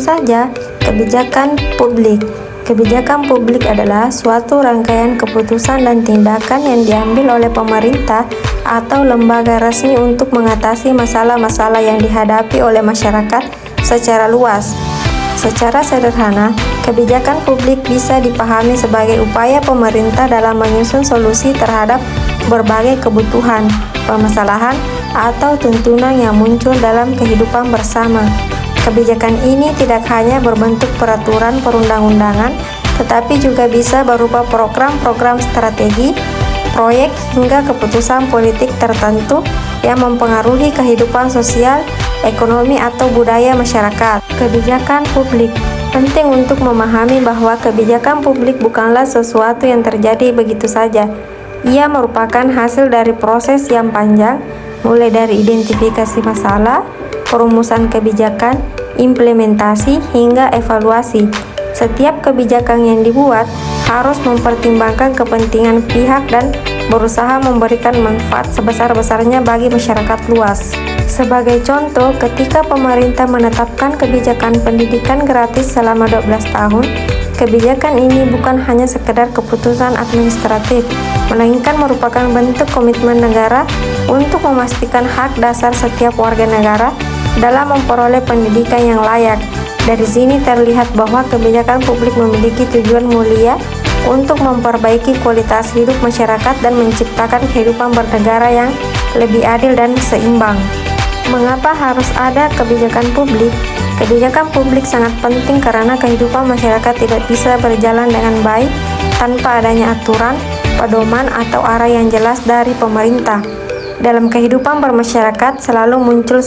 saja, kebijakan publik. Kebijakan publik adalah suatu rangkaian keputusan dan tindakan yang diambil oleh pemerintah atau lembaga resmi untuk mengatasi masalah-masalah yang dihadapi oleh masyarakat secara luas. Secara sederhana, kebijakan publik bisa dipahami sebagai upaya pemerintah dalam menyusun solusi terhadap berbagai kebutuhan, permasalahan, atau tuntunan yang muncul dalam kehidupan bersama. Kebijakan ini tidak hanya berbentuk peraturan perundang-undangan, tetapi juga bisa berupa program-program strategi, proyek, hingga keputusan politik tertentu yang mempengaruhi kehidupan sosial, ekonomi, atau budaya masyarakat. Kebijakan publik penting untuk memahami bahwa kebijakan publik bukanlah sesuatu yang terjadi begitu saja. Ia merupakan hasil dari proses yang panjang, mulai dari identifikasi masalah, perumusan kebijakan, implementasi, hingga evaluasi. Setiap kebijakan yang dibuat harus mempertimbangkan kepentingan pihak dan berusaha memberikan manfaat sebesar-besarnya bagi masyarakat luas. Sebagai contoh, ketika pemerintah menetapkan kebijakan pendidikan gratis selama 12 tahun, kebijakan ini bukan hanya sekedar keputusan administratif, melainkan merupakan bentuk komitmen negara untuk memastikan hak dasar setiap warga negara dalam memperoleh pendidikan yang layak. Dari sini terlihat bahwa kebijakan publik memiliki tujuan mulia untuk memperbaiki kualitas hidup masyarakat dan menciptakan kehidupan bernegara yang lebih adil dan seimbang. Mengapa harus ada kebijakan publik? Kebijakan publik sangat penting karena kehidupan masyarakat tidak bisa berjalan dengan baik tanpa adanya aturan, pedoman, atau arah yang jelas dari pemerintah. Dalam kehidupan bermasyarakat selalu muncul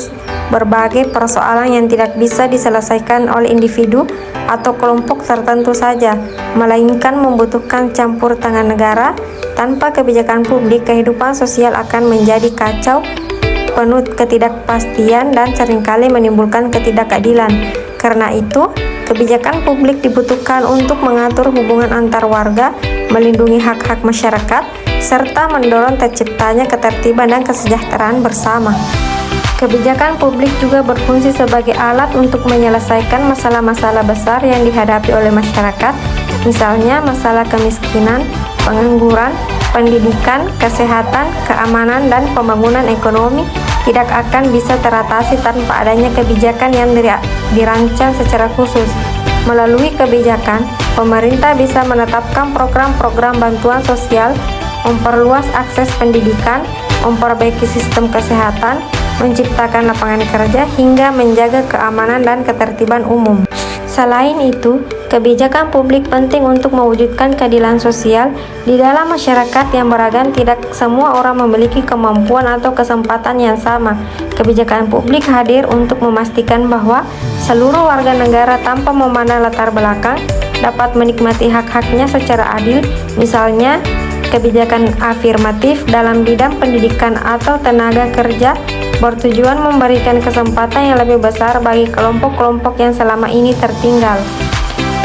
berbagai persoalan yang tidak bisa diselesaikan oleh individu atau kelompok tertentu saja, melainkan membutuhkan campur tangan negara. Tanpa kebijakan publik, kehidupan sosial akan menjadi kacau, penuh ketidakpastian, dan seringkali menimbulkan ketidakadilan. Karena itu, kebijakan publik dibutuhkan untuk mengatur hubungan antar warga, melindungi hak-hak masyarakat, serta mendorong terciptanya ketertiban dan kesejahteraan bersama. Kebijakan publik juga berfungsi sebagai alat untuk menyelesaikan masalah-masalah besar yang dihadapi oleh masyarakat, misalnya masalah kemiskinan, pengangguran, pendidikan, kesehatan, keamanan, dan pembangunan ekonomi tidak akan bisa teratasi tanpa adanya kebijakan yang dirancang secara khusus. Melalui kebijakan, pemerintah bisa menetapkan program-program bantuan sosial, memperluas akses pendidikan, memperbaiki sistem kesehatan, menciptakan lapangan kerja, hingga menjaga keamanan dan ketertiban umum. Selain itu, kebijakan publik penting untuk mewujudkan keadilan sosial di dalam masyarakat yang beragam. Tidak semua orang memiliki kemampuan atau kesempatan yang sama. Kebijakan publik hadir untuk memastikan bahwa seluruh warga negara tanpa memandang latar belakang dapat menikmati hak-haknya secara adil. Misalnya, kebijakan afirmatif dalam bidang pendidikan atau tenaga kerja bertujuan memberikan kesempatan yang lebih besar bagi kelompok-kelompok yang selama ini tertinggal.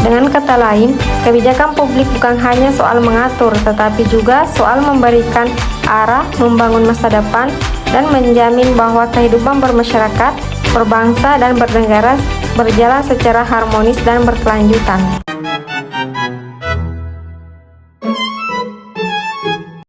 Dengan kata lain, kebijakan publik bukan hanya soal mengatur, tetapi juga soal memberikan arah, membangun masa depan, dan menjamin bahwa kehidupan bermasyarakat, berbangsa, dan bernegara berjalan secara harmonis dan berkelanjutan.